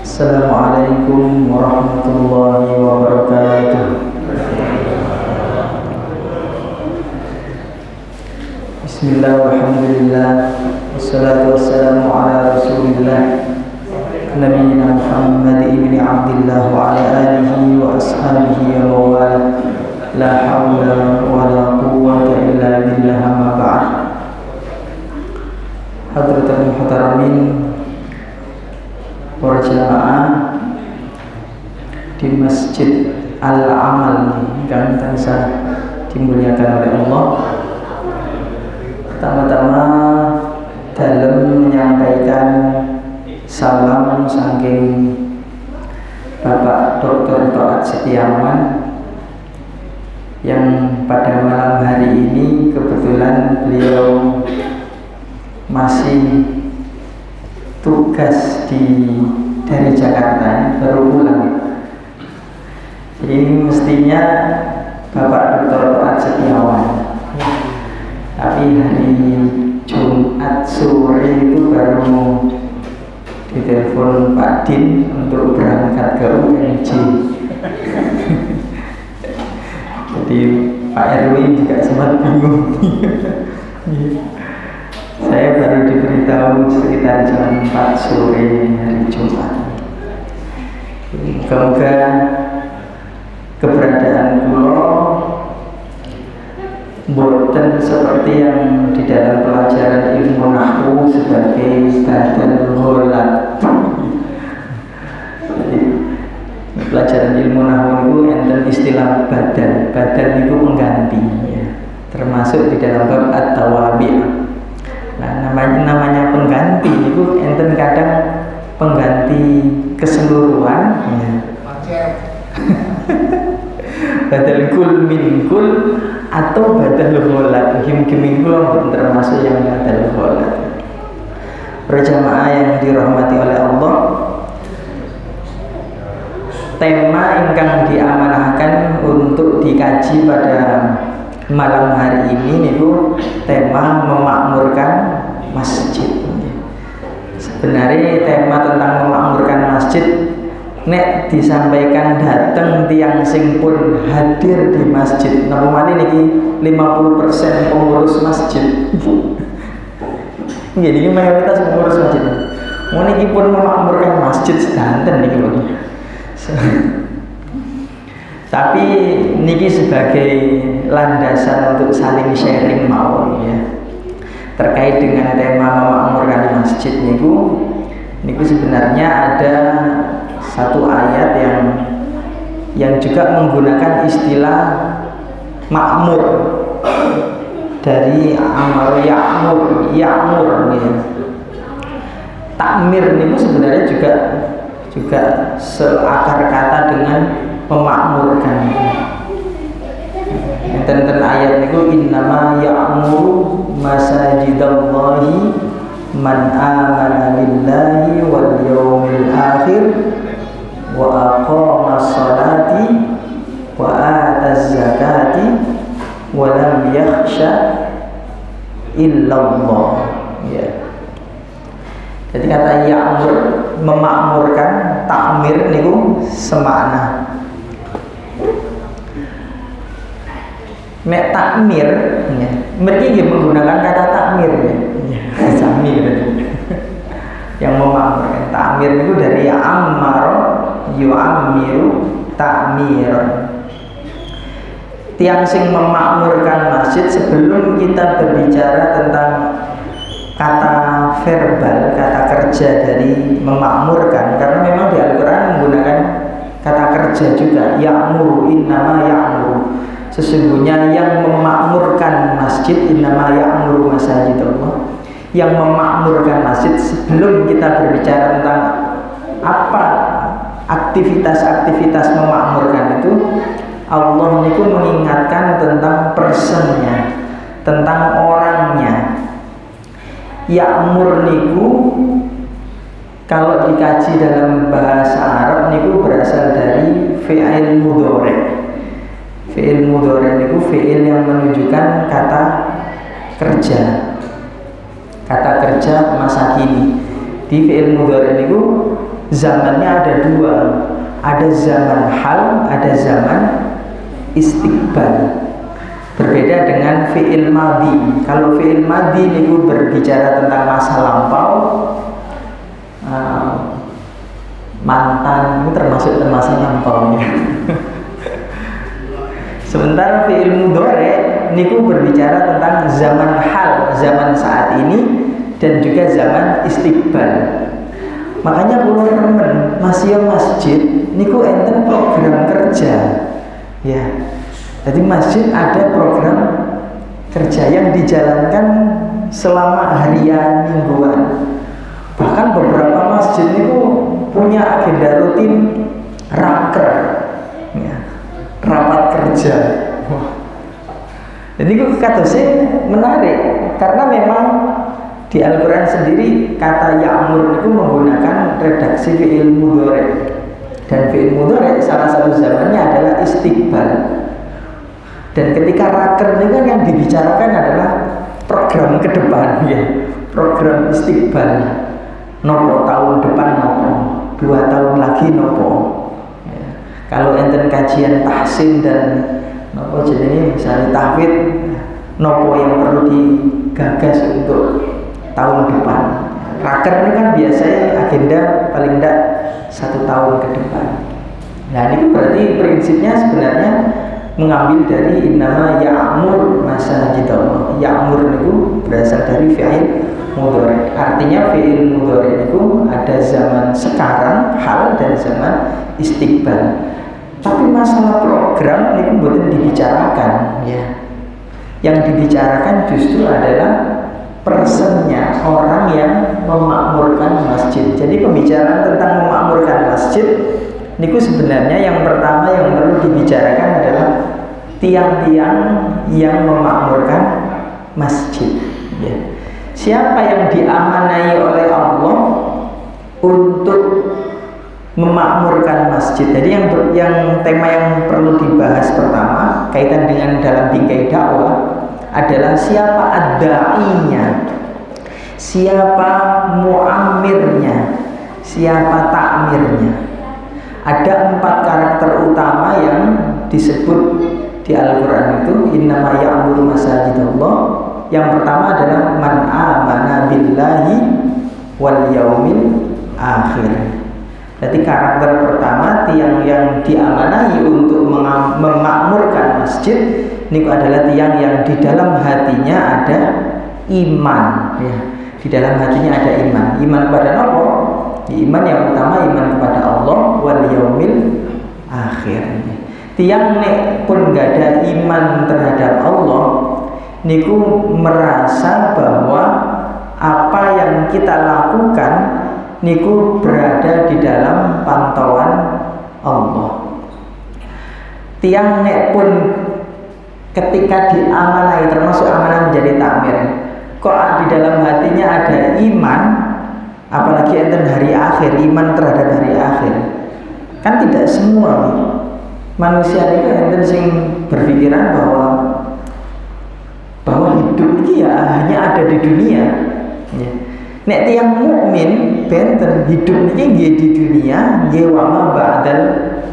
Assalamualaikum warahmatullahi wabarakatuh. Bismillah, alhamdulillah, wassalatu wassalamu ala rasulillah Nabiina Muhammad ibni Abdillah wa ala alihi wa ashabihi wa wala. La hawla wa la quwwata illa billah, amma ba'd. Hadratul muhtaramin, para jamaah di Masjid Al-Amal yang tansah dimuliakan oleh Allah. Pertama-tama dalam menyampaikan salam saking Bapak Dr. Toat Setiawan yang pada malam hari ini kebetulan beliau masih tugas dari Jakarta, baru pulang. Jadi ini mestinya Bapak Dr. Toat Setiawan, tapi hari Jumat sore itu baru ditelepon Pak Din untuk berangkat ke UNJ. Jadi Pak Erwin juga sempat bingung. Saya baru diberitahu sekitar jam 4 sore hari Jumat. Semoga keberadaan kula boten seperti yang di dalam pelajaran ilmu nahwu sebagai badal gholat. Jadi pelajaran ilmu nahwu itu enten istilah badal. Badal itu pengganti, ya. Termasuk di dalam bab at-tawabi'. Nah, namanya pengganti itu enten kadang pengganti keseluruhan, ya. Badal kul min kul atau badal gholat. Kim kul termasuk yang badal gholat. Berjamaah yang dirahmati oleh Allah, tema ingkang diamanahkan untuk dikaji pada malam hari ini itu tema memakmurkan masjid. Sebenarnya tema tentang memakmurkan masjid nek disampaikan dateng tiang sing pun hadir di masjid. Napa maneh niki 50% pengurus masjid. Nggih niki mayoritas pengurus masjid. Mun niki pun memakmurkan masjid sedanten niki lho. Tapi niki sebagai landasan untuk saling sharing mawon, ya. Terkait dengan tema memakmurkan masjid niku sebenarnya ada satu ayat yang juga menggunakan istilah makmur dari amar ya'mur, ya. Takmir niku sebenarnya juga seakar kata dengan memakmurkan. Enten ayat niku innama ya'muru masajidallahi man amana billahi wal yawmil akhir wa aqama sholati wa ataz zakati wa lam yakhsha illallah, ya. Jadi kata ya'mur memakmurkan, takmir niku semakna. Nek takmir, ya, mereka menggunakan kata takmir, ya. Sami yang memakmurkan. Takmir itu dari ammar yu'ammiru takmir. Tiang sing memakmurkan masjid. Sebelum kita berbicara tentang kata verbal, kata kerja dari memakmurkan, karena memang di Al-Quran menggunakan kata kerja juga, ya'muru, innama ya'muru. Sesungguhnya yang memakmurkan masjid, innama ya'muru masajidallah, yang memakmurkan masjid. Sebelum kita berbicara tentang apa aktivitas-aktivitas memakmurkan itu, Allah niku mengingatkan tentang personnya, tentang orangnya. Ya'mur niku kalau dikaji dalam bahasa Arab niku berasal dari fi'il mudhari. Fi'il mudhari niku fi'il yang menunjukkan kata kerja. Kata kerja masa kini. Di fi'il mudhari niku zamannya ada dua. Ada zaman hal, ada zaman istiqbal. Berbeda dengan fi'il madhi. Kalau fi'il madhi niku berbicara tentang masa lampau, mantan itu termasuk masa lampau ya. Sementara fi'il mudhari niku berbicara tentang zaman hal, zaman saat ini, dan juga zaman istiqbal. Makanya kula remen masih masjid niku enten program kerja ya. Jadi masjid ada program kerja yang dijalankan selama harian, mingguan. Bahkan beberapa masjid niku punya agenda rutin raker ya, rapat kerja. Jadi itu katanya menarik karena memang di Al-Quran sendiri kata ya'mur itu menggunakan redaksi fi'il mudhari, dan fi'il mudhari salah satu zamannya adalah istiqbal. Dan ketika raker ini kan yang dibicarakan adalah program ke depan ya, program istiqbal. Nopo tahun depan nopo, 2 tahun lagi nopo ya. Kalau enten kajian tahsin dan nopo jenis misalnya tahfidz, nopo yang perlu digagas untuk tahun depan. Raker ini kan biasanya agenda paling tidak 1 tahun ke depan. Nah ini berarti prinsipnya sebenarnya mengambil dari innama ya'mur masajidallah. Ya'mur itu berasal dari fi'il mudhari. Artinya fi'il mudhari itu ada zaman sekarang hal dan zaman istiqbal. Tapi masalah program ini bukan dibicarakan ya. Yang dibicarakan justru adalah personnya, orang yang memakmurkan masjid. Jadi pembicaraan tentang memakmurkan masjid niku sebenarnya yang pertama yang perlu dibicarakan adalah tiang-tiang yang memakmurkan masjid ya. Siapa yang diamanai oleh Allah untuk memakmurkan masjid. Jadi yang tema yang perlu dibahas pertama kaitan dengan dalam bingkai dakwah adalah siapa ad-da'inya, siapa mu'amirnya, siapa ta'mirnya. Ada 4 karakter utama yang disebut di Al-Quran itu innama ya'muru masajidallah. Yang pertama adalah man amana billahi wal yaumil akhir. Jadi karakter pertama tiang yang diamanahi untuk memakmurkan masjid ini adalah tiang yang di dalam hatinya ada iman ya. Di dalam hatinya ada iman. Iman kepada apa? Iman yang utama iman kepada Allah wal yaumil akhir. Tiang nek pun gak ada iman terhadap Allah niku merasa bahwa apa yang kita lakukan niku berada di dalam pantauan Allah. Tiang nek pun ketika diamanai, termasuk amanah menjadi takmir, kok di dalam hatinya ada iman, apalagi enten hari akhir, iman terhadap hari akhir. Kan tidak semua manusia itu enten sing berpikiran bahwa hidup ini ya hanya ada di dunia ya. Nek tiang mukmin benten hidup ini nggih di dunia, nggih wa ma ba'dal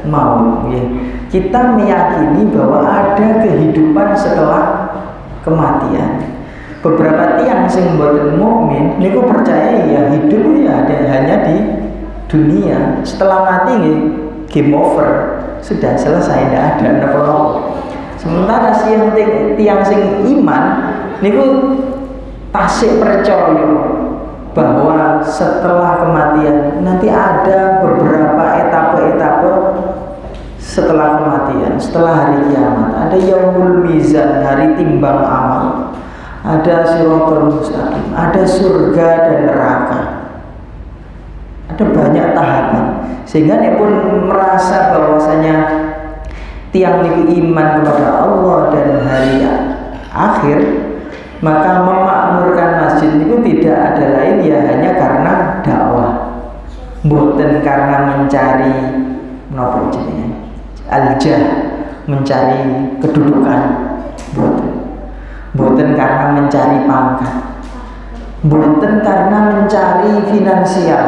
maut nggih. Kita meyakini bahwa ada kehidupan setelah kematian. Beberapa tiang sing mboten mukmin niku percaya ya hidup ini ada hanya di dunia. Setelah mati nggih game over, sudah selesai, tidak ada apa-apa. Sementara tiang sing iman niku tasik percaya bahwa setelah kematian nanti ada beberapa etape-etape setelah kematian, setelah hari kiamat. Ada yaumul mizan, hari timbang amal. Ada siratal mustaqim, ada surga dan neraka. Ada banyak tahapan. Sehingga dia pun merasa bahwasanya tiang niku iman kepada Allah dan hari akhir, maka memakmurkan masjid itu tidak ada lain ya hanya karena dakwah, bukan karena mencari nopo jenenge aljah, mencari kedudukan, bukan karena mencari pangkat, bukan karena mencari finansial.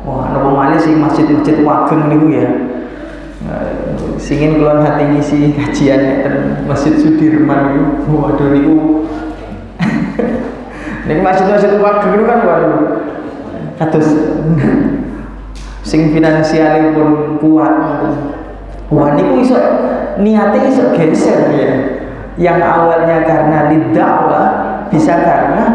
Wah, nopo malih sing masjid-masjid wageng niku ya. Singin keluar hati ngisi kajian Masjid Sudirman niku. Waduh niku. Niku masjid-masjid wageng niku kan waduh. Kados sing finansialnya pun kuat. Wah niku iso niatnya iso geser ya. Yang awalnya karena lidakwah bisa karena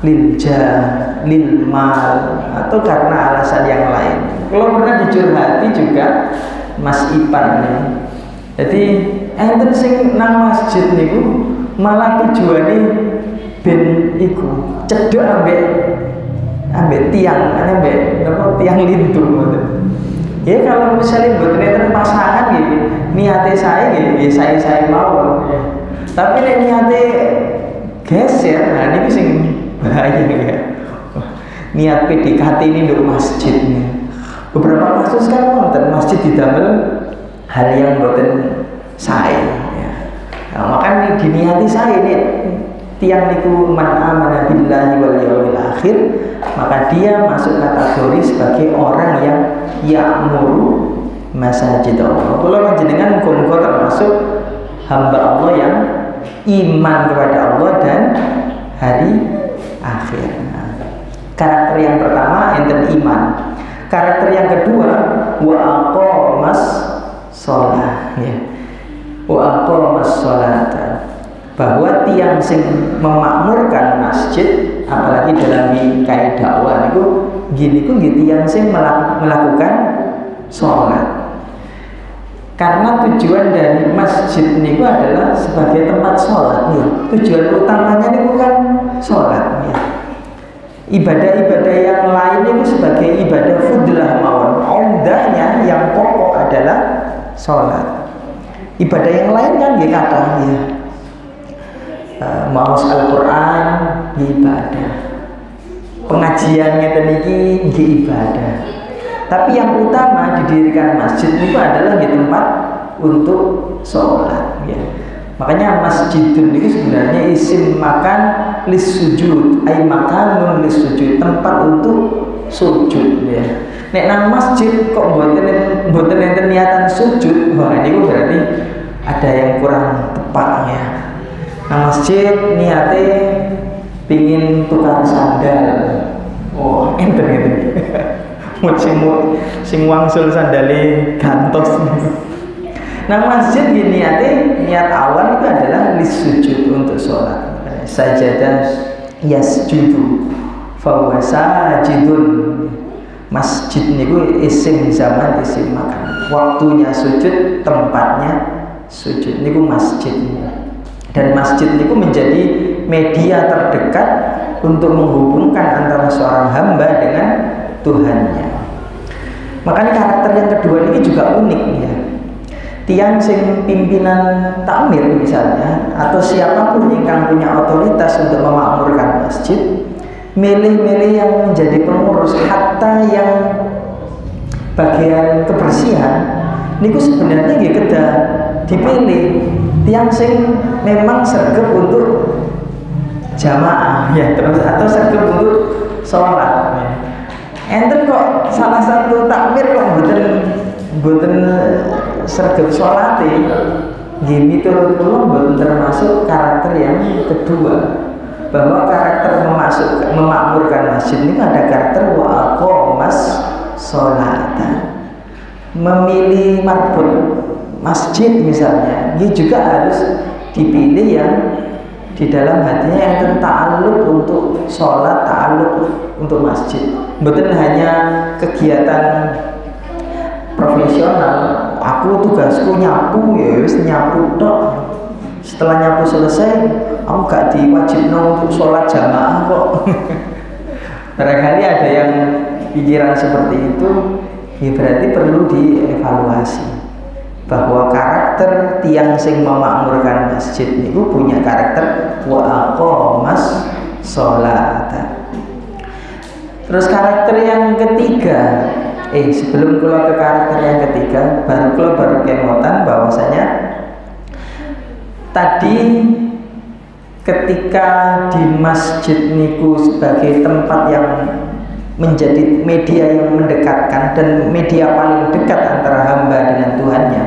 lil mal atau karena alasan yang lain. Kalau pernah dicurhati juga Mas Ipan nih. Jadi enten sing nang masjid niku malah tujuane ben iku cedhok ambek tiang, ambek tiang lintu. Ya kalau misalnya buat neten pasangan gitu, niatnya saya gitu, ya saya mau. Tapi nek niatnya geser, nah ini sing bahaya ya. Niat PDKT ini untuk masjidnya. Beberapa kasus kan wonten masjid didamel hal yang boten sae. Ya. Nah, makanya diniati saya ini tiang niku man amana billahi wal yaumil akhir, maka dia masuk kategori sebagai orang yang ya'muru masajid Allah. Kula panjenengan muga-muga termasuk hamba Allah yang iman kepada Allah dan hari akhir. Nah, karakter yang pertama enten iman. Karakter yang kedua wa aqamas shalah ya. Wa aqamas shalata. Bahwa tiang sing memakmurkan masjid apalagi dalam kayak dakwah itu gini ku tiang sing melakukan sholat, karena tujuan dari masjid ini adalah sebagai tempat sholat ya. Tujuan utamanya ini kan sholat ya. Ibadah-ibadah yang lain itu sebagai ibadah fudlah mawon, omdahnya yang pokok adalah sholat. Ibadah yang lain kan ya kata ya maos Al-Quran ibadah, pengajiannya teniki ibadah. Tapi yang utama didirikan masjid itu adalah di tempat untuk sholat ya. Makanya masjidun ini sebenarnya isim makan lis sujud, ay makanun lis sujud, tempat untuk sujud ya. Nek nang masjid kok mboten enten niatan sujud, wah ini berarti ada yang kurang tepat ya. Nang masjid niate pingin tukar sandal. Oh, enten gitu. Sing wangsul sandale gantos. Nang masjid niate niat awal itu adalah lis sujud untuk sholat. Sajadah yasjudu fa huwa sajidun. Masjid niku isim zaman isim makan. Waktunya sujud, tempatnya sujud niku masjidnya. Dan masjid itu menjadi media terdekat untuk menghubungkan antara seorang hamba dengan Tuhannya. Makanya karakter yang kedua ini juga unik ya. Tiang sing pimpinan takmir misalnya atau siapapun yang punya otoritas untuk memakmurkan masjid, milih-milih yang menjadi pengurus, hatta yang bagian kebersihan niku sebenarnya nggih kedah dipilih tiang sing memang sergap untuk jamaah ya, terus atau sergap untuk sholat ya. Enten kok salah satu takmir kok mboten sergap sholat gini turun mboten termasuk karakter yang kedua. Bahwa karakter memakmurkan masjid ini ada karakter wa aqamas sholata, memilih marbut masjid misalnya, ini juga harus dipilih yang di dalam hatinya yang ta'alluq untuk sholat, ta'alluq untuk masjid. Bukan hanya kegiatan profesional, aku tugasku nyapu ya wis nyapu tok. Setelah nyapu selesai, aku gak diwajibno untuk sholat jamaah kok. Barangkali ada yang pikiran seperti itu, ya berarti perlu dievaluasi bahwa karakter tiang sing memakmurkan masjid itu punya karakter wa aqamas sholata. Terus karakter yang ketiga, sebelum keluar ke karakter yang ketiga, baru kemotan bahwasanya tadi ketika di masjid niku sebagai tempat yang menjadi media yang mendekatkan dan media paling dekat antara hamba dengan Tuhannya,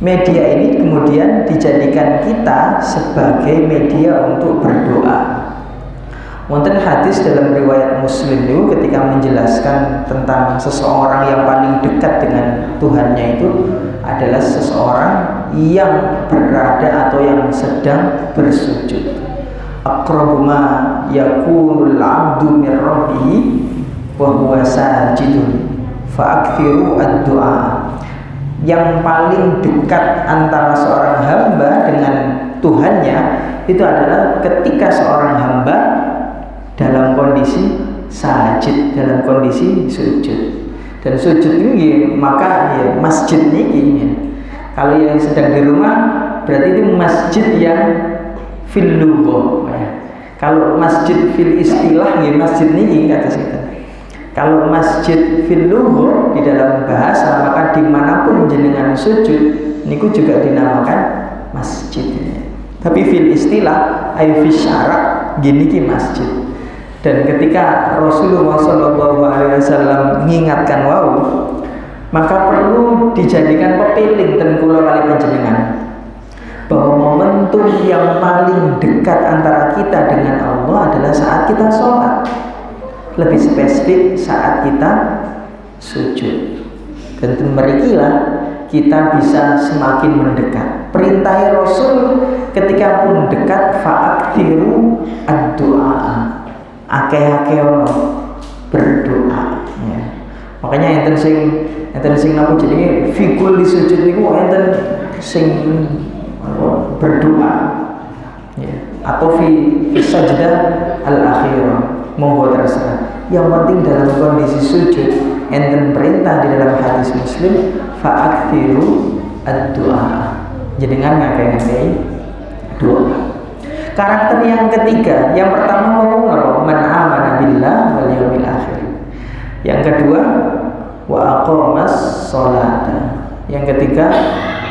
media ini kemudian dijadikan kita sebagai media untuk berdoa. Wonten hadis dalam riwayat Muslim itu ketika menjelaskan tentang seseorang yang paling dekat dengan Tuhannya itu adalah seseorang yang berada atau yang sedang bersujud. Aqrabu ma yakunul 'abdu min rabbih wa huwa sajidun fa'akthiru ad-du'a. Yang paling dekat antara seorang hamba dengan Tuhannya itu adalah ketika seorang hamba dalam kondisi sajid, dalam kondisi sujud. Dan sujud ini maka ya masjid ini ya. Kalau yang sedang di rumah berarti itu masjid yang fil lugha ya. Kalau masjid fil istilah ya masjid ini kata kita. Kalau masjid fil lugha di dalam bahasa maka dimanapun jenengan sujud niku juga dinamakan masjid. Tapi fil istilah ay fi syara gini ki masjid. Dan ketika Rasulullah SAW mengingatkan wau, maka perlu dijadikan pepiling ten kula kali panjenengan bahwa momentum yang paling dekat antara kita dengan Allah adalah saat kita sholat, lebih spesifik saat kita sujud. Dan merikilah kita bisa semakin mendekat. Perintah Rasul ketika pun dekat fa'aktiru ad-du'a, akeh-akeh berdoa ya. Makanya enten sing napa jenenge fikul di sujud niku enten sing berdoa ya. Atau fi sajdah al-akhirah monggo terserah. Yang penting dalam kondisi sujud enten perintah di dalam hadis Muslim fa'akthiru ad-du'a. Jenengan ngakeh-ngakeh doa. Karakter yang ketiga, yang pertama mau apa? Man amana billah wal yaumil akhir. Yang kedua, wa aqamas sholata. Yang ketiga,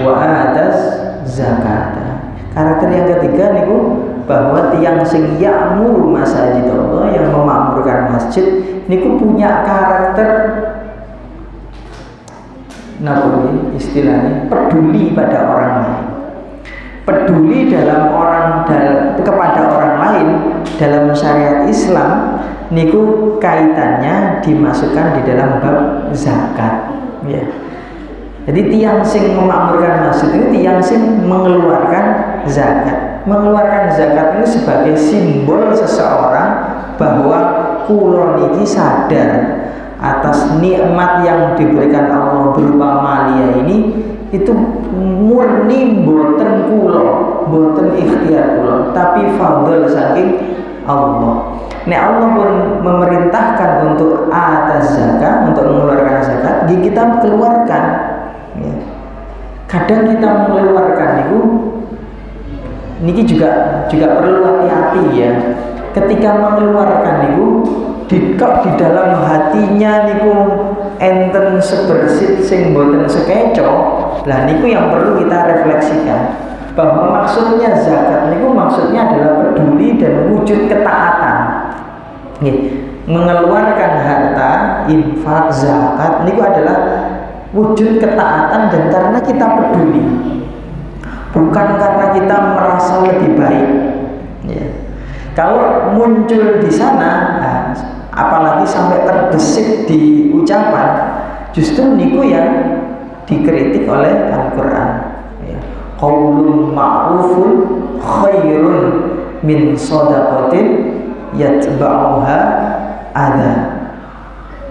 wa atas zakata. Karakter yang ketiga niku bahwa tiang sing ya'muru masajid Allah, yang memakmurkan masjid niku punya karakter napa istilahnya peduli pada orang lain. Peduli kepada orang lain dalam syariat Islam niku kaitannya dimasukkan di dalam bab zakat ya. Jadi tiang sing memakmurkan masjid itu tiang sing mengeluarkan zakat. Mengeluarkan zakat ini sebagai simbol seseorang bahwa kula niki sadar atas nikmat yang diberikan Allah berupa malia ini, itu murni boten kula, boten ikhtiar kula, tapi fadl saking Allah. Nek Allah pun memerintahkan untuk atas zakat, untuk mengeluarkan zakat, kita keluarkan ya. Kadang kita mengeluarkan itu niki juga perlu hati-hati ya. Ketika mengeluarkan itu kok di dalam hatinya niku enten sebersit sing boten sekeco, lah niku yang perlu kita refleksikan bahwa maksudnya zakat niku maksudnya adalah peduli dan wujud ketaatan. Mengeluarkan harta, infak, zakat niku adalah wujud ketaatan dan karena kita peduli, bukan karena kita merasa lebih baik ya. Kalau muncul di sana apalagi sampai terbesit di ucapan, justru niku yang dikritik oleh Al-Quran ya. Qaulun ma'rufun khairun min shadaqatin yatba'uha adha.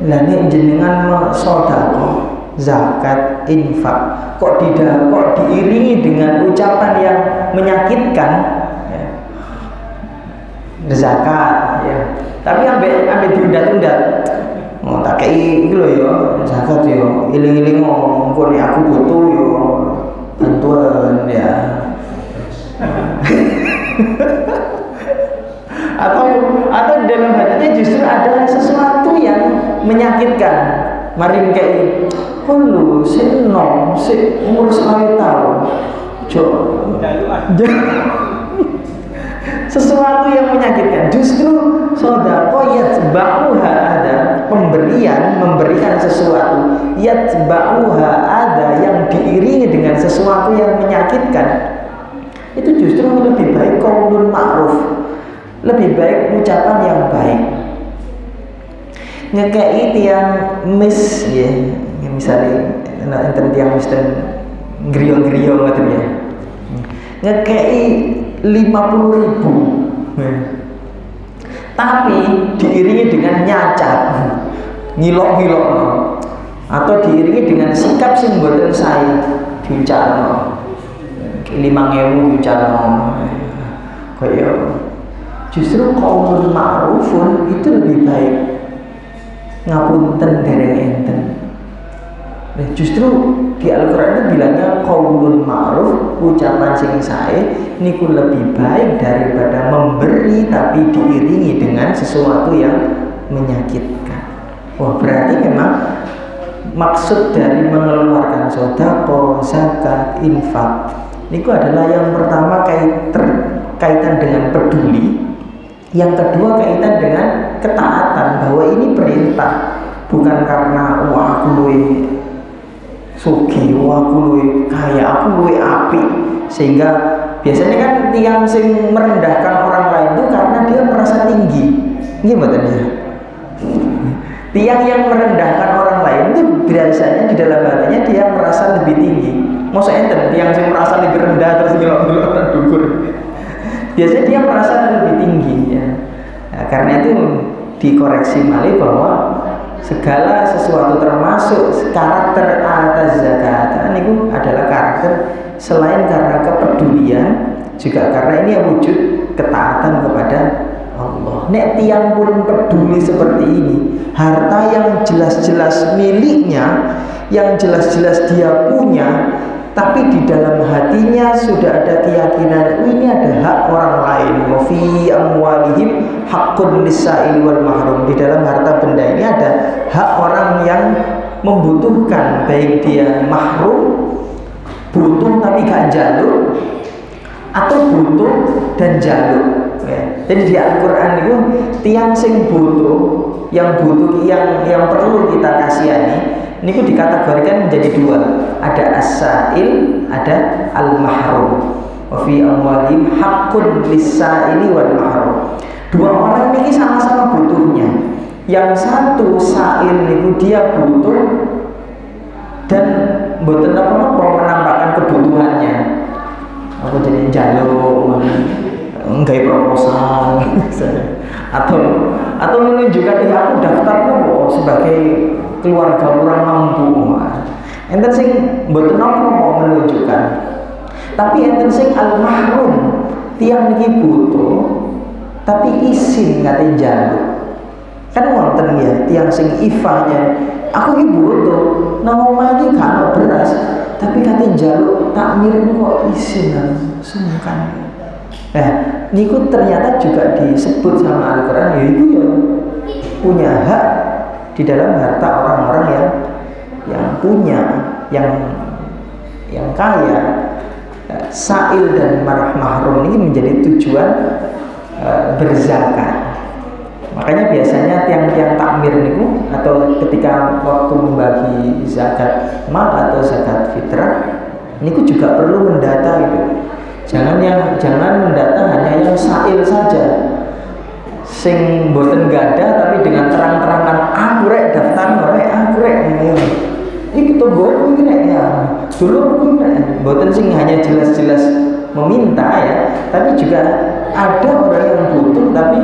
Lah nek jenengan sedekah, zakat, infak kok diiringi dengan ucapan yang menyakitkan ya. Zakat ya, tapi ambil diundat-undat. Oh, tak kei iki lho ya, zakat ya, iling-iling engko nek aku butuh ya bantuan ya. atau dalam hatinya justru ada sesuatu yang menyakitkan. Maring kayak lu umur 9 tahun. sesuatu yang menyakitkan. Justru sodako yatba'uha ada, memberikan sesuatu, yatba'uha ada, yang diiringi dengan sesuatu yang menyakitkan, itu justru lebih baik qaulun ma'ruf, lebih baik ucapan yang baik. Ngekei tiang mis ya, misalnya enten tiang mis dan griyo-griyo ngoten ya, ngekei 50.000 tapi diiringi dengan nyacat, ngilok-ngilok, atau diiringi dengan sikap sing mboten sae, diucapno 5.000 diucapno kaya justru qaulun ma'rufun itu lebih baik. Ngapunten dereng enten. Nah, justru di Al-Qur'an itu bilangnya qaulun ma'ruf, ucapan sing sae niku lebih baik daripada memberi tapi diiringi dengan sesuatu yang menyakitkan. Wah, berarti memang maksud dari mengeluarkan sedekah, zakat, infak niku adalah yang pertama kaitan dengan peduli. Yang kedua kaitan dengan ketaatan, bahwa ini perintah, bukan karena wah aku luwe sugih, wah aku luwe kaya, aku luwe apik. Sehingga biasanya kan tiang sing merendahkan orang lain itu karena dia merasa tinggi. Gimana ya? Tiang yang merendahkan orang lain itu biasanya di dalam hatinya dia merasa lebih tinggi. Maksudnya enten tiang sing merasa lebih rendah terus ngelok-ngelok orang dukur. Biasanya dia merasa lebih tinggi ya. Nah, karena itu dikoreksi malih bahwa segala sesuatu termasuk karakter atas zakat itu adalah karakter selain karena kepedulian juga karena ini wujud ketaatan kepada Allah. Nek tiang pun peduli seperti ini, harta yang jelas-jelas miliknya, yang jelas-jelas dia punya, tapi di dalam hatinya sudah ada keyakinan ini ada hak orang lain. Wa fi amwalihim haqqun lis-sa'ili wal mahrum. Di dalam harta benda ini ada hak orang yang membutuhkan, baik dia mahrum, butuh tapi gak jaluk, atau butuh dan jaluk. Jadi di Al-Qur'an itu tiang sing butuh, yang perlu kita kasihani ini dikategorikan menjadi dua, ada as-sa'il, ada al-mahrum. Wa fi amwalihim haqqun lis-sa'ili wal mahrum. Dua orang ini sama-sama butuhnya. Yang satu sa'il itu dia butuh dan mboten apa-apa menampakkan kebutuhannya. Aku jadi jaluk, nggawe proposal atau menunjukkan aku daftarnya sebagai keluarga orang mampu. Enten sing mboten napa mau menunjukkan. Tapi enten sing al-mahrum, tiang niki butuh tapi izin kate njaluk. Kan wonten ya tiang sing ifahnya, aku iki butuh nang omah iki gak ono beras, tapi kate njaluk takmir kok izin sungkan. Nah, niku ternyata juga disebut sama Al-Qur'an, yaitu ya punya hak di dalam harta orang-orang yang punya, yang kaya. Sa'il dan mahrum ini menjadi tujuan berzakat. Makanya biasanya tiang-tiang takmir niku atau ketika waktu membagi zakat mal atau zakat fitrah niku juga perlu mendata gitu. Jangan mendata hanya yang sa'il saja, sing boten gada tapi dengan terang-terangan aku rek daftar rek aku rek iki to go iki rek ya dulur iki rek, boten sing hanya jelas-jelas meminta ya, tapi juga ada orang yang butuh tapi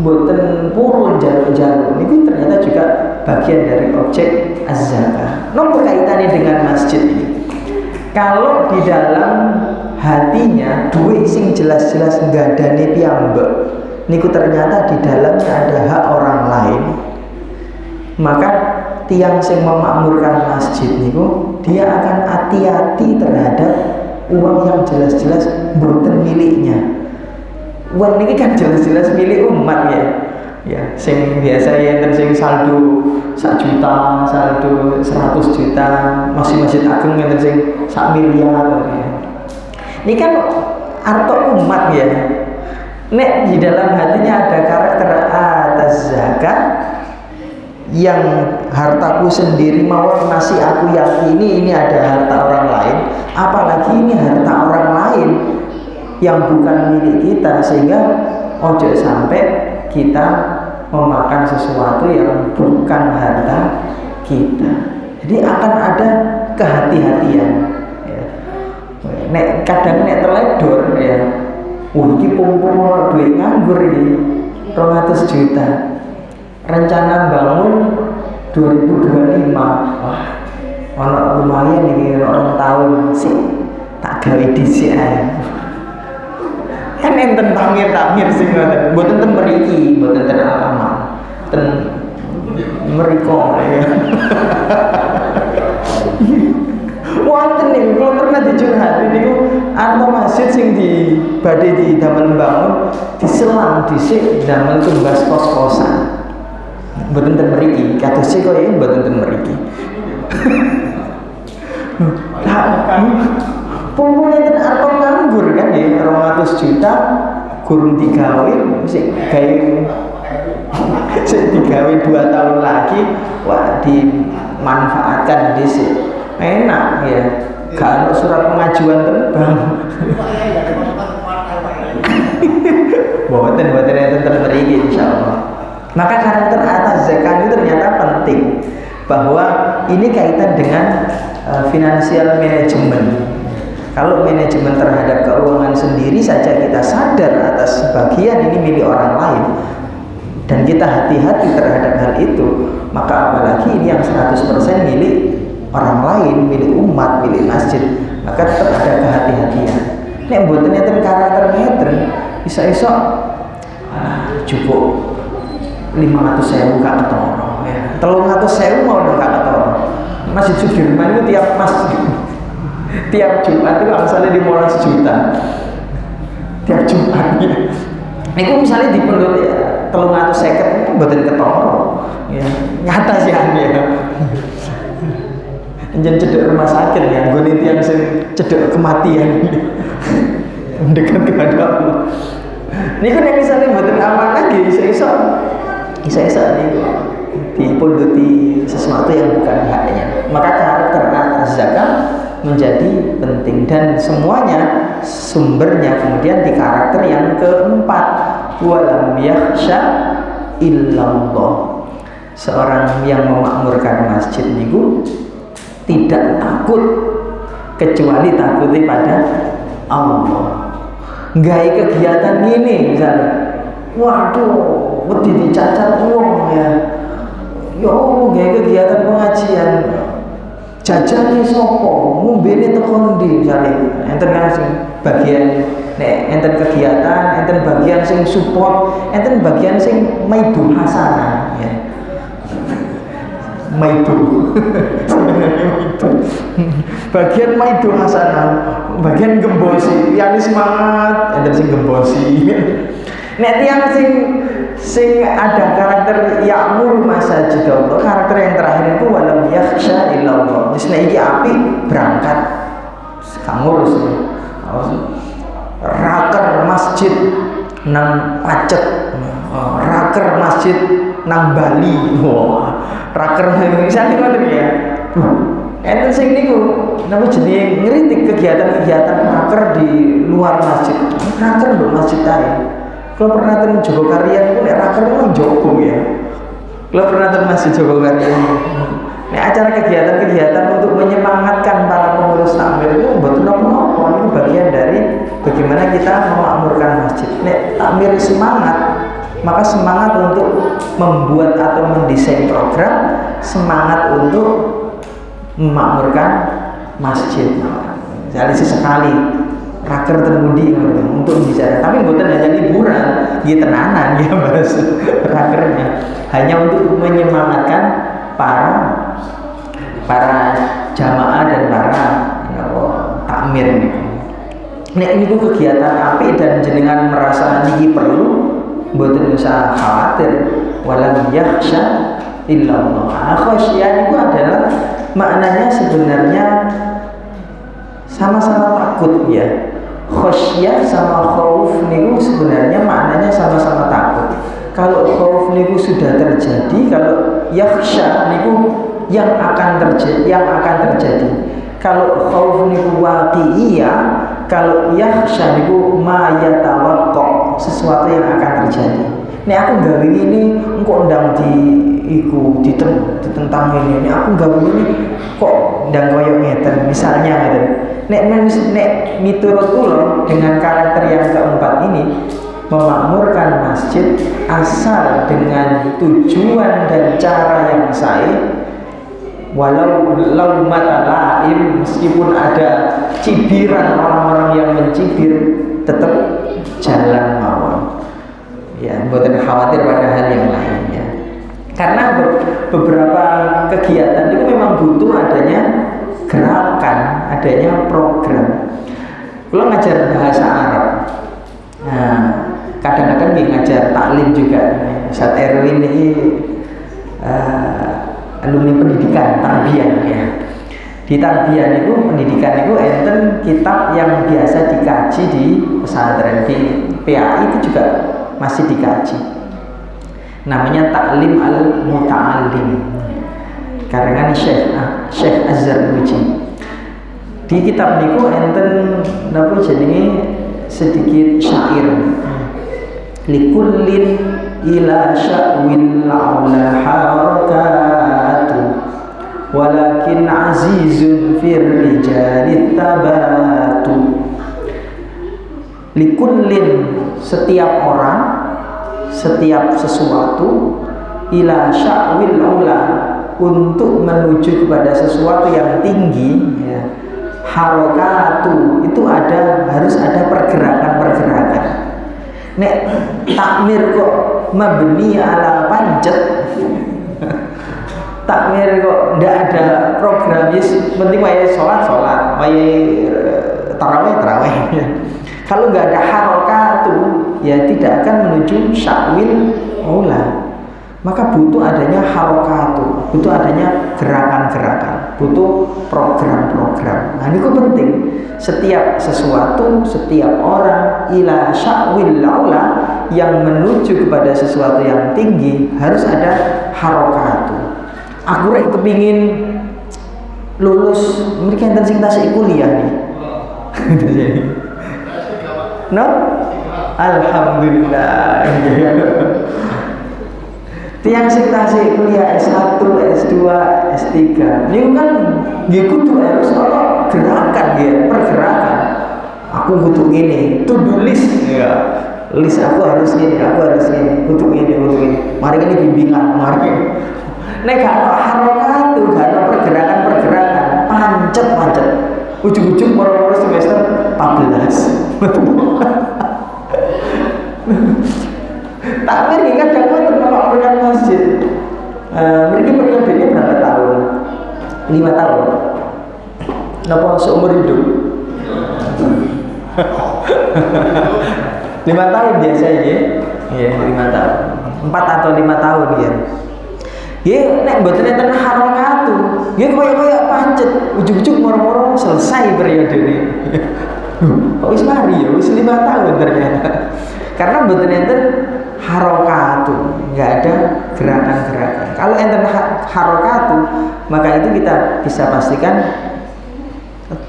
boten purun jaluk-jaluk. Ini ternyata juga bagian dari objek az-zakah. Nopo kaitannya dengan masjid ini? Kalau di dalam hatinya duit sing jelas-jelas nggadane piyambak niku ternyata di dalamnya ada hak orang lain, maka tiang sing memakmurkan masjid niku dia akan hati-hati terhadap uang yang jelas-jelas mboten miliknya. Uang ini kan jelas-jelas milik umat ya, sing biasa ya sing saldo 1 juta, saldo 100 juta, masjid ageng yang sing 1 miliar ya. Ini kan harta umat ya. Nek di dalam hatinya ada karakter atas zakat, yang hartaku sendiri mawon masih aku yakini ini ada harta orang lain, apalagi ini harta orang lain yang bukan milik kita, sehingga ojo sampai kita memakan sesuatu yang bukan harta kita. Jadi akan ada kehati-hatian ya. Nek kadang nek teledor ya, iki pung-pung duit nganggur iki 200 juta, rencana bangun 2025, wah ono lumayan iki orang tahun sih tak gawe dhisik ae. Kan enten tamir sing ngoten, mboten ten mriki, mboten ten alamat, ten mriko ya. Wonten niku kula pernah dicurhati niku ana masjid sing di badhe di damel bangun diselang dhisik damel tumbas kos-kosan. Mboten ten mriki, kados sik kok ya mboten ten mriki. Pumpungnya ten arep nganggur kan ya 200 juta gurung digawe sik gawe sik digawe 2 tahun lagi, wah dimanfaatkan dhisik. Enak ya, gak ada surat pengajuan terbang. Boten enten mriki insyaallah. Maka karakter atas zakat itu ternyata penting, bahwa ini kaitan dengan financial management. Kalau manajemen terhadap keuangan sendiri saja kita sadar atas sebagian ini milik orang lain dan kita hati-hati terhadap hal itu, maka apalagi ini yang 100% milik orang lain, milik umat, milik masjid, maka tetap ada kehati-hatian. Nek mboten enten karakter ngeten, iso-iso cukup 500.000 gak ketara ya. 300.000 mau gak ketara. Masjid Sudirman itu tiap Jumat itu misalnya di 15 juta. Tiap Jumat ya. Niku misalnya di pondok ya 350 mboten ketara. Ya, nyata sih ya. Jangan cedek rumah sakit ya, gue nanti yang cedek kematian mendekat kepada Allah. Ini kan yang misalnya buatan amanah gitu, iso nih dipundhuti sesuatu yang bukan haknya. Maka karakter atas zakat menjadi penting dan semuanya sumbernya kemudian di karakter yang keempat, walam yakhsha illallah. Seorang yang memakmurkan masjid niku tidak takut kecuali takutnya pada Allah. Gaya kegiatan gini misalnya, waduh, wedi dicacat uang ya, gaya kegiatan pengajian, jajannya sopo, ngombene tekon ndi misalnya, enten kan sing bagian enten kegiatan, enten bagian sing support, enten bagian sing maidul hasanah ya. Maidu bagian maidu hasanah, bagian gembosi, yang semangat, ada sing gembosi. Nek tiang sing ada karakter ya'mur masajid Allah, karakter yang terakhir itu walam yakhsha illallah. Wis nek iki api berangkat kamu harus raker masjid nang Pacet, raker masjid nang Bali. Wah, raker misalnya ngoten ya. Enten sing niku napa jenenge ngritik kegiatan-kegiatan raker di luar masjid. Raker di masjid ae. Kalau pernah ten Jogokarian itu nek raker itu Jogo ya. Kalau pernah ten masjid Jogokarian. Nek acara kegiatan-kegiatan untuk menyemangatkan para pengurus takmir itu mboten napa-napa, itu bagian dari bagaimana kita memakmurkan masjid. Nek takmir semangat, maka semangat untuk membuat atau mendesain program, semangat untuk memakmurkan masjid. Jadi sesekali raker termudi untuk bicara, tapi bukan hanya liburan, gitu tenanan ya bahas rakernya, hanya untuk menyemangatkan para jamaah dan para takmir ini. Nek niku kegiatan apik dan jenengan merasa niki perlu, mboten usah khawatir. Walam yakhsha illallah. Khasyah itu adalah maknanya sebenarnya sama-sama takut ya. Khosyah sama khauf niku sebenarnya maknanya sama-sama takut. Kalau khauf niku sudah terjadi, kalau yakhsha niku yang akan terjadi. Kalau khauf niku waqi'iyah, kalau yakhsha niku ma yatawaqqa, sesuatu yang akan terjadi. Nek aku gawe ini engko ndang ditentang ini aku gawe ini kok ndang koyo ngeten misalnya ngeten. Nek miturut kula dengan karakter yang keempat ini, memakmurkan masjid asal dengan tujuan dan cara yang sahih, walau mata laim, meskipun ada cibiran orang-orang yang mencibir, tetap jalan mawon. Ya, bukan khawatir pada hal yang lainnya. Karena beberapa kegiatan itu memang butuh adanya gerakan, adanya program. Kalau ngajar bahasa Arab, nah kadang-kadang ngajar taklim juga. Ustaz Erwin ini alumni pendidikan tarbiyah ya. Di tarbiyah itu pendidikan itu enten kitab yang biasa dikaji di pesantren, di PAI itu juga masih dikaji. Namanya Ta'lim al-Muta'allim, karangan Syekh Az-Zarnuji. Di kitab niku enten napa jenenge sedikit syair. Likullin ila sya'wil aula harakatu, walakin azizun fir rijalit tabatu. Likullin, setiap orang, setiap sesuatu, ila sya'wil aula, untuk menuju kepada sesuatu yang tinggi ya. Harakatu, itu harus ada pergerakan-pergerakan. Nek takmir kok mabni ala pancet, takmir kok ndak ada program, penting wae sholat, wae tarawih. Kalau nggak ada harokatu, ya tidak akan menuju sya'wil aula. Maka butuh adanya harokatu, butuh adanya gerakan-gerakan, butuh program-program. Nah ini penting. Setiap sesuatu, setiap orang ila sya'wil aula, yang menuju kepada sesuatu yang tinggi, harus ada harokatu. Aku rek kepingin lulus, mereka yang sing tasik kuliah nih. No? Alhamdulillah. Tiang sing tasik kuliah S1, S2, S3. Niku kan nggih kudu harus ana gerakan nggih, pergerakan. Aku butuh ini, to-do list ya. List aku harus ini, butuh ini. Mari ini bimbingan, mari. Nek gak ana harokat, gak ana pergerakan, pancet. Ujung-ujung moro-moro semester 14. Takmir ini kadang-kadang memakmurkan masjid. Mereka periodenya berapa tahun? 5 tahun. Napa seumur hidup? 5 tahun biasanya ya. Iya, 5 tahun. 4 atau 5 tahun ya. Ya, nek mboten enten harakatu, ya koyo pancet, ujug-ujug moro-moro selesai periode ini. Kok wis mari ya, wis 5 tahun ternyata. Karena mboten enten harokatu, nggak ada gerakan-gerakan. Kalau enten harokatu, maka itu kita bisa pastikan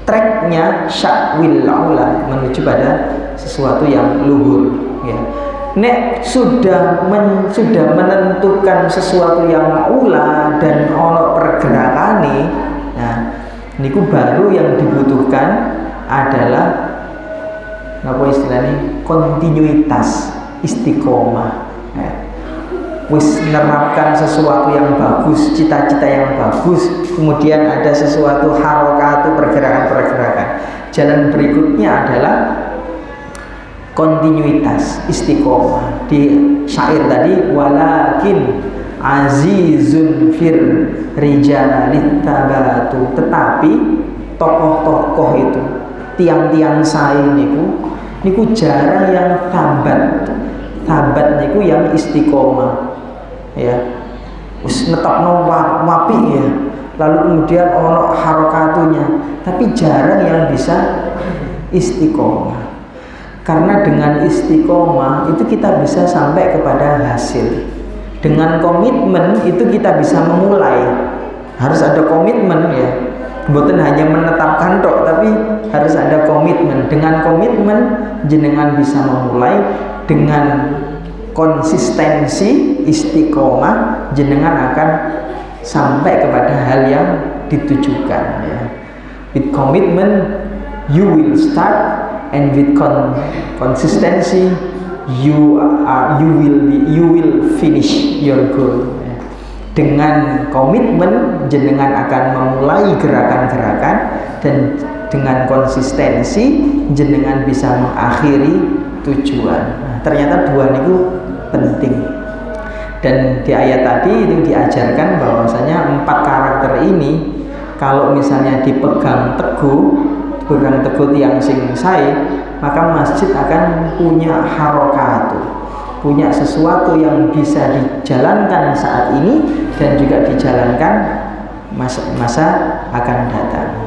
tracknya sya'wil aula, menuju pada sesuatu yang luhur ya. Nek sudah menentukan sesuatu yang ula dan ono pergerakane, nah niku baru yang dibutuhkan adalah apa istilahnya, kontinuitas, istiqomah ya. Wis menerapkan sesuatu yang bagus, cita-cita yang bagus, kemudian ada sesuatu harokatu, pergerakan-pergerakan. Jalan berikutnya adalah kontinuitas, istiqomah. Di syair tadi, walakin azizun fir rijalit tabatu, tetapi tokoh-tokoh itu, tiang-tiang sae niku jarang yang tabat niku yang istiqomah ya, wis netapno wapi ya, lalu kemudian ono harokatunya, tapi jarang yang bisa istiqomah. Karena dengan istiqomah itu kita bisa sampai kepada hasil. Dengan komitmen itu kita bisa memulai. Harus ada komitmen ya. Bukan hanya menetapkan tok, tapi harus ada komitmen. Dengan komitmen jenengan bisa memulai, dengan konsistensi istiqomah jenengan akan sampai kepada hal yang ditujukan ya. With commitment you will start, and with consistency you will finish your goal. Dengan komitmen jenengan akan memulai gerakan-gerakan, dan dengan konsistensi jenengan bisa mengakhiri tujuan. Nah, ternyata dua itu penting. Dan di ayat tadi itu diajarkan bahwasanya 4 karakter ini kalau misalnya dipegang teguh tiang sing sae, maka masjid akan punya harokatu, punya sesuatu yang bisa dijalankan saat ini dan juga dijalankan masa akan datang.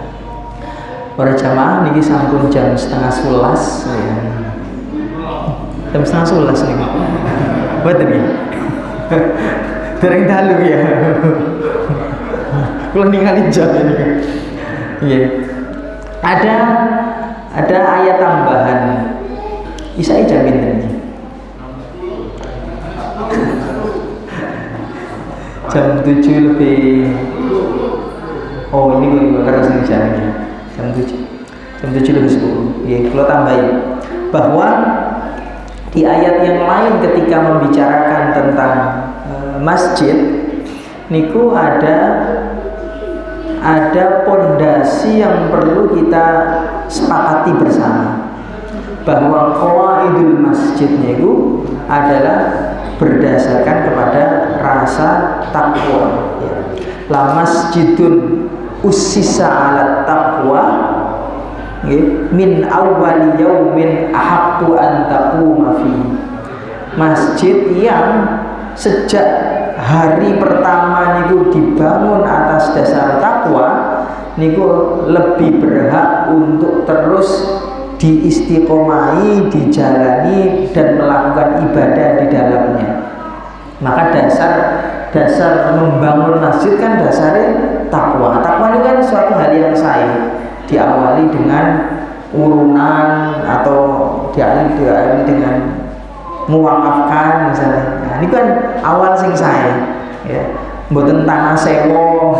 Para jamaah niki sampun jam 10:30 ya. Jam 10:30 niki. Mboten niki. Dereng dalu ya. Kula ningali jam ini. Iya. Ada ayat tambahan. Isa jam pinten iki? Jam 7 lebih. Oh, ini gue harus jamnya. Jam 7 lebih 10. Ya, kalau tambahin bahwa di ayat yang lain ketika membicarakan tentang masjid niku ada pondasi yang perlu kita sepakati bersama, bahwa qawaidul masjid niku adalah berdasarkan kepada rasa takwa ya. La masjidun ussisa ala taqwa min awwali yaumin ahaqqu an taquma fi. Masjid yang sejak hari pertama niku dibangun atas dasar takwa niku lebih berhak untuk terus diistiqomai, dijalani dan melakukan ibadah di dalamnya. Maka dasar membangun masjid kan dasarnya takwa. Takwa itu kan suatu hal yang sae, diawali dengan urunan atau diawali dengan mewakafkan misalnya. Nah, ini kan awal sing sae ya. Mboten tanah sewa.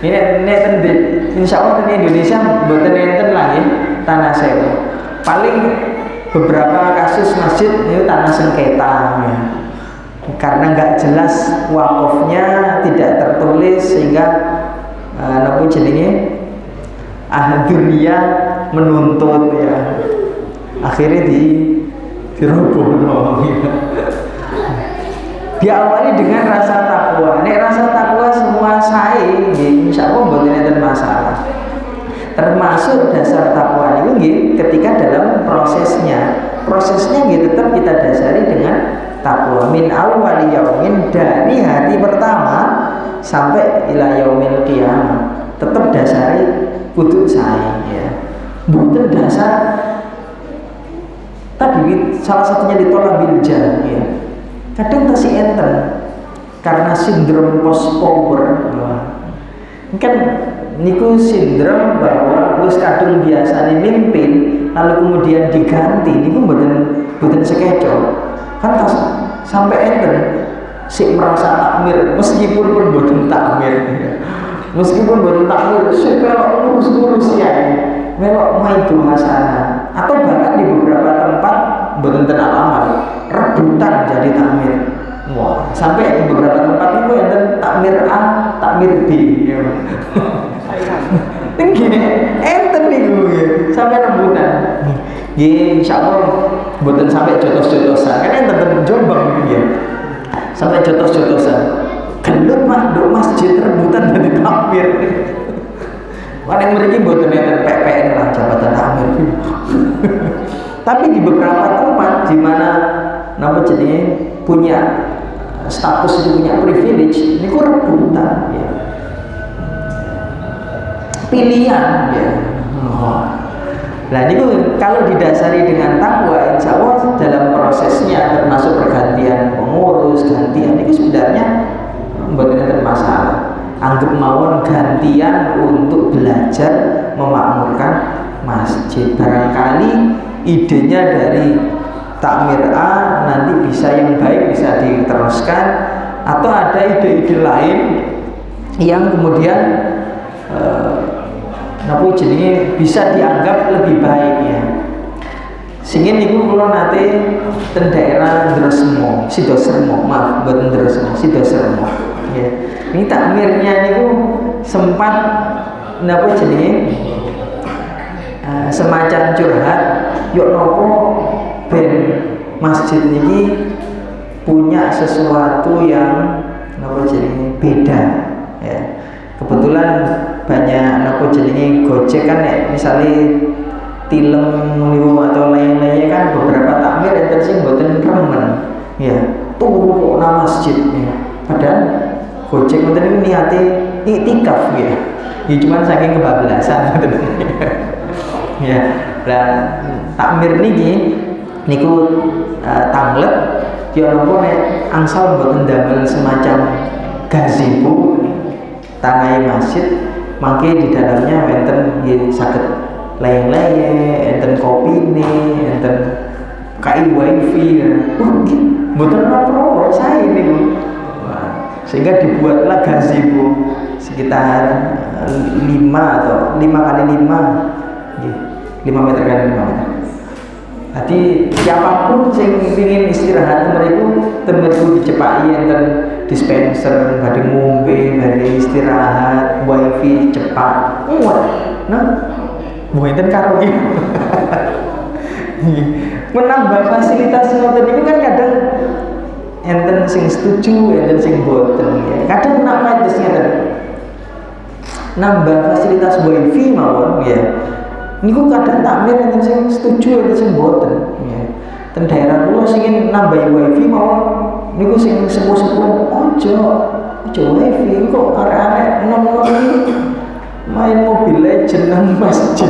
Ini insya Allah di Indonesia mboten enten lah ya tanah sewa. Paling beberapa kasus masjid itu tanah sengketa ya. Karena nggak jelas wakafnya, tidak tertulis, sehingga apa jenenge dunia menuntut ya, akhirnya diroboh ya. Diawali dengan rasa takwa. Nek rasa takwa semua sae nggih insyaallah mboten enten masalah. Termasuk dasar takwa niku nggih ketika dalam prosesnya nggih tetap kita dasari dengan takwa min awwali yaumin, dari hari pertama sampai ila yaumil qiyamah. Tetap dasari kudu sae ya. Mboten dasar tadi salah satunya ditolak bilja ya. Kadang tasih enten karena sindrom post power. Kan niku sindrom bahwa wis kadung biasane mimpin lalu kemudian diganti niku mboten sekeco. Kan sampai enten sik merasa takmir meskipun pun mboten takmir. Meskipun mboten takmir sik melok ngurus-ngurus ya. Melok maidu hasanah, atau bahkan di beberapa tempat mboten ten alamat rebutan jadi takmir. Wah, sampai di beberapa tempat itu enten takmir A, takmir B. Tinggi, enten niku sampai rebutan. Nggih, insyaallah mboten sampai jotos-jotosan. Kan enten Jombang gitu ya. Sampai jotos-jotosan. Gelut mah nduk masjid rebutan dadi takmir. Yang mriki mboten enten PPN lah, jabatan takmir. Tapi di beberapa tempat di mana napa jenenge punya status itu, punya privilege, niku rebutan ya. Pilihan ya. Nah ini kalau didasari dengan takwa, insya Allah dalam prosesnya termasuk pergantian pengurus, gantian itu sebenarnya bukan masalah. Anggap mawon gantian untuk belajar memakmurkan masjid. Barangkali idenya dari takmir A nanti bisa yang baik bisa diteruskan, atau ada ide-ide lain yang kemudian bisa dianggap lebih baik ya. Singin niku kula nate ten daerah Ndresmo, Sidosermo, maaf buat Ndresmo, Sidosermo. Ya. Ini takmirnya niku sempat semacam curhat, yuk nopo ben masjid ini punya sesuatu yang beda ya. Kebetulan banyak Gojek kan ya, misalnya tilem atau lain-lainnya kan beberapa takmir enten sing mboten remen ya turu kok nang masjid ya. Padahal Gojek ngoten niku niate iktikaf ya. Ya cuman saking kebablasan ngoten. Ya. Lah takmir niki niku tanglet ya napa nek angsal mboten damel semacam gazebo tanah masjid, mangke di dalamnya enten nggih saged layang-layang, enten kopine, enten kai wifi. Mboten napa saya niku. Sehingga dibuatlah gazebo sekitar 5 atau 5 kali 5 meter kali 5 meter. Jadi siapapun yang ingin istirahat mereka tentu dicepai enten dispenser, badhe ngombe, badhe istirahat, wifi cepat. Nah, mboten karo iki. Menambah fasilitas ngoten niku kan kadang enten sing setuju, enten sing boten ya. Kadang nak majes ngeten. Nambah fasilitas wifi mawon ya. Niku kadang takmir enten sing setuju, enten sing boten ya. Ten daerah kula sing nambah wifi mawon niku sing sepuh-sepuh ojo wifi kok arek-arek nom-nom main Mobile Legends nang masjid.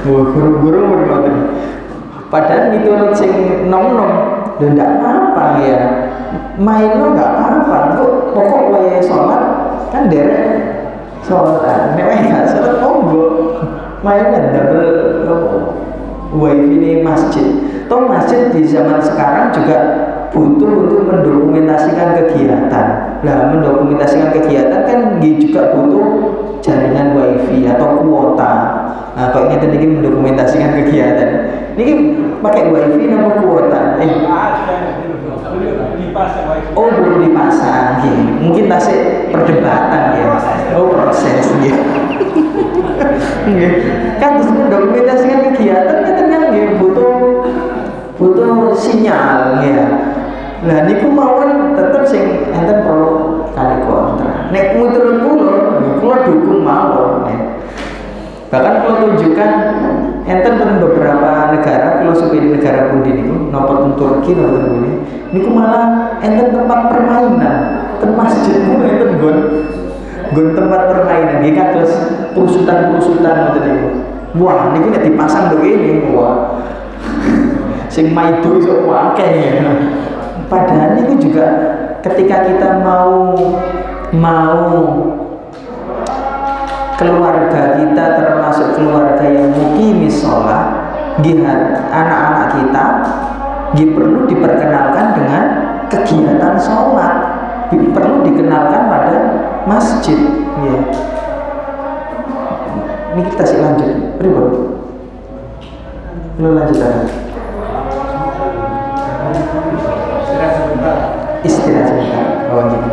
Wah, guru-guru ngoten. Padahal miturut sing nom-nom lho ndak apa ya. Main lo enggak apa-apa. Kok pokok wayahe salat kan derek salat. Nek wae gak salat monggo. Main double wifi di masjid. Toh masjid di zaman sekarang juga butuh untuk mendokumentasikan kegiatan. Nah, mendokumentasikan kegiatan kan juga butuh jaringan wifi atau kuota. Nah, kalau kita ini mendokumentasikan kegiatan, ini pakai wifi atau kuota? Oh, belum dipasang. Mungkin tasik perdebatan ya. Oh, proses ya. Kan terus mendokumentasikan kegiatan kan butuh sinyal ya. Nah niku mawon tetep sing enten pro kali kontra. Nek muturut kula dukung mawon ya. Bahkan kula tunjukkan enten beberapa negara, filosofi negara pundi niku napa Turki napa ngene. Niku malah enten tempat permainan, ten masjid niku enten nggon tempat permainan nggih kados perusutan-perusutan ngoten niku. Wah niku nek dipasang begini wah. Sing maido iso akeh ya. Padahal itu juga ketika kita mau keluarga kita termasuk keluarga yang muqimis shalah, anak-anak kita perlu diperkenalkan dengan kegiatan sholat, perlu dikenalkan pada masjid ya. Ini kita sih lanjut istirahat sebentar. Oh gitu.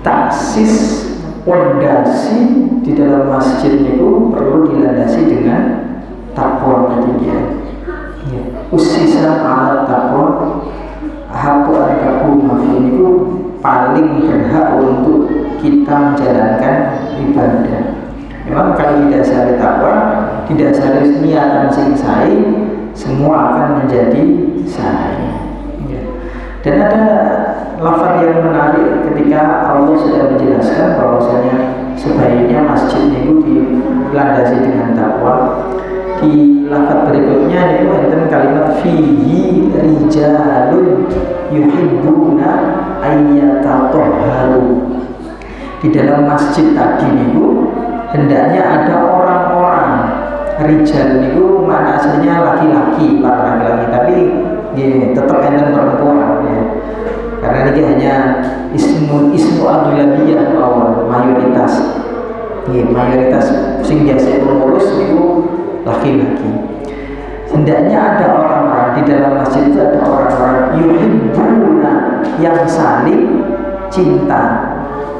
taksis pondasi di dalam masjid itu perlu dilandasi dengan takwa tadi ya. Usisa ala takwa haku ataku mafi itu paling berhak untuk kita menjalankan ibadah. Memang kalau didasari takwa, didasari niatan sing sae, semua akan menjadi sae. Dan ada lafaz yang menarik ketika Allah sudah menjelaskan bahwasanya sebaiknya masjid itu dilandasi dengan takwa. Di lafaz berikutnya itu enten kalimat fihi rijalun yuhibbuna ayyatatahharu. Di dalam masjid tadi itu hendaknya ada orang-orang. Rijal itu mana aslinya laki-laki, para laki-laki, tapi ya, tetap enten perempuan ya. Karena ini hanya ismu aghlabiyah mayoritas. Ya, mayoritas sing biasa pengurus itu laki-laki. Hendaknya ada orang-orang di dalam masjid itu, ada orang-orang yuhibbuna yang saling cinta,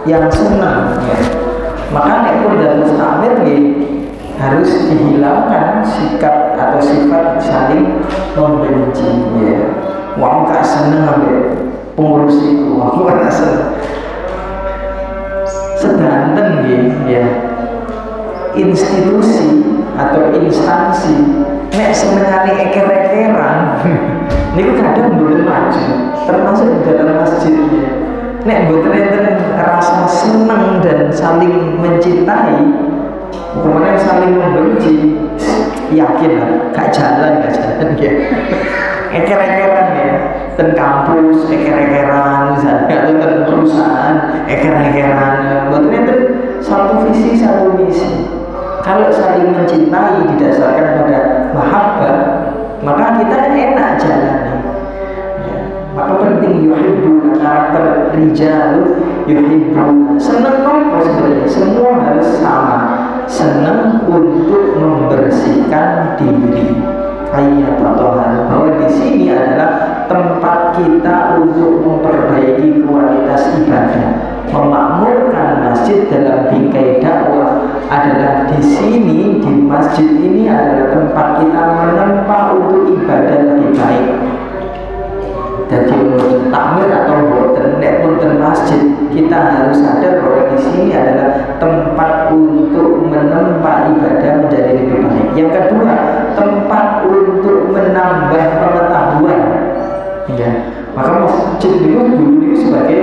yang senang ya. Maka nek pun dalam mustamir ya, harus dihilangkan sikap atau sifat saling membenci ya. Wong gak seneng ambek pengurus itu, wong gak seneng. Sedanten ya, institusi atau instansi nek senengane eker-ekeran niku kadang mboten maju, termasuk di dalam masjid ya. Nek mboten enten rasa seneng dan saling mencintai, kemudian saling membenci, yakin lah gak jalan ya. Eker-ekeran ya, ten kampus eker-ekeran misalnya, atau ten perusahaan eker-ekeran, mboten enten satu visi satu misi. Kalau saling mencintai didasarkan pada mahabbah, maka kita enak jalannya. Ya. Maka penting yuhibbuna, karakter rijal yuhibbuna. Senang nopo sebenarnya, semua harus sama. Senang untuk membersihkan diri. Ayyatatahharu, bahwa di sini adalah tempat kita untuk memperbaiki kualitas ibadah. Memakmurkan masjid dalam bingkai dakwah adalah di sini, di masjid ini adalah tempat kita menempa untuk ibadah lebih baik. Jadi untuk takmir atau boten nek boten masjid, kita harus sadar bahwa di sini adalah tempat untuk menempa ibadah menjadi lebih baik. Yang kedua, tempat untuk menambah pengetahuan. Ya, maka masjid itu dulu sebagai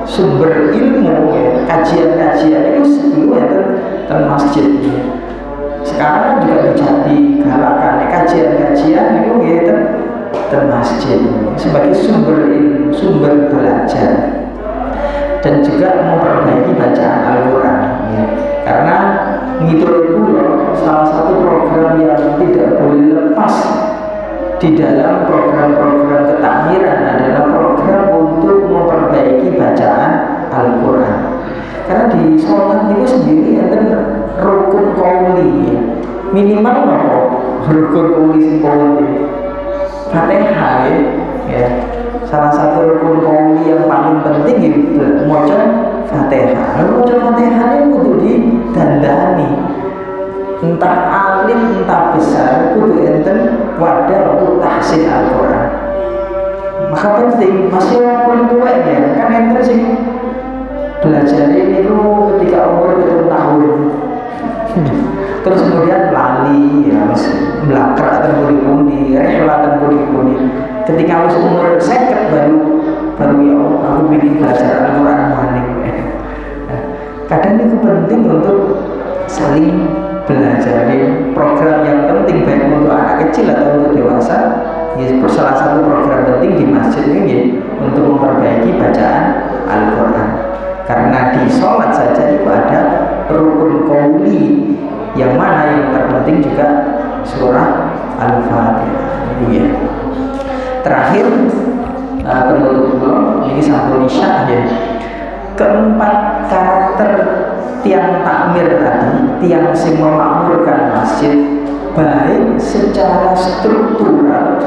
sumber ilmu ya, kajian-kajian itu sebelum ya masjid ya. Sekarang juga menjadi galakan kajian-kajian itu ya masjid sebagai sumber ilmu, sumber belajar, dan juga memperbaiki bacaan Al-Quran ya. Karena menurut Kulo salah satu program yang tidak boleh lepas di dalam program-program ketakmiran adalah program untuk memperbaiki bacaan Al-Quran. Karena di sholat itu sendiri ada rukun qauli ya. Minimal apa? Rukun qauli Fatihah ya. Salah satu rukun qauli yang paling penting itu maca Fatihah. Maca Fatihah itu kudu didandani. Entah alim entah besar kudu enten wadah untuk tahsin Al-Quran. Maka penting masih walaupun tua ya, kan enten sih belajar ini ketika umur 20 tahun terus kemudian lali ya, melakrak dan pundi-pundi, rehla dan pundi-pundi. Ketika harus umur 50 baru ya Allah, aku pilih belajar Al-Quran maning. Kadang itu penting untuk saling belajar. Program yang penting baik untuk anak kecil atau untuk dewasa ya, salah satu program penting di masjid ini untuk memperbaiki bacaan Al-Quran. Karena di sholat saja itu ada rukun qauli, yang mana yang terpenting juga surah Al-Fatihah ya. Terakhir penutup ini sampul isya ya. Keempat karakter tiang takmir tadi, tiang sing memakmurkan masjid, baik secara struktural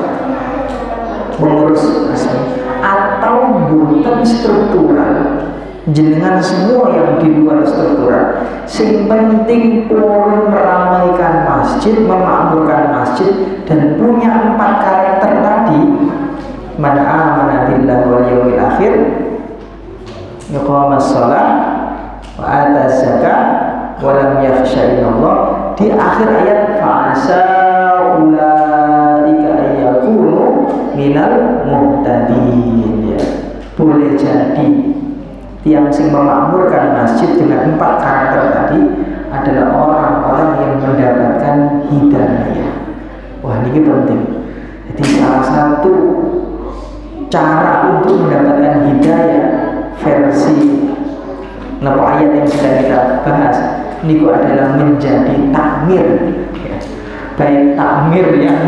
mengurus masjid atau bukan struktural jenengan semua yang di luar struktural, sing penting purun meramaikan masjid, memakmurkan masjid, dan punya 4 karakter tadi. Man amana billahi wal yawmil akhir, yuqamas shalah, wa ataz zakat, wa lam yakhsha illallah. Di akhir ayat fa'asa ulaika ayyakunu minal muhtadin, ya. Boleh jadi tiang sing memakmurkan masjid dengan 4 karakter tadi adalah orang-orang yang mendapatkan hidayah. Wah, ini penting. Jadi salah satu cara untuk mendapatkan hidayah versi ayat yang sedang kita bahas ini adalah menjadi takmir, ya. Baik takmir yang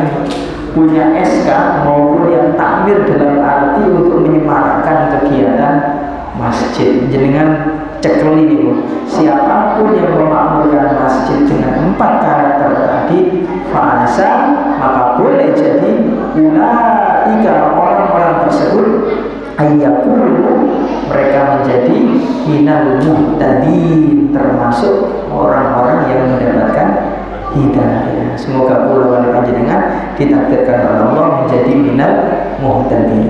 punya SK maupun yang takmir dalam arti untuk menyemarakkan kegiatan masjid. Jenengan cek ini, siapapun yang memakmurkan masjid dengan 4 karakter tadi fa'asa, maka boleh jadi ulaika, orang-orang tersebut ayyakulu, mereka menjadi minal muhtadin, termasuk orang-orang yang mendapatkan hidayah. Semoga kula wali panjenengan ditakdirkan oleh Allah menjadi minal muhtadin.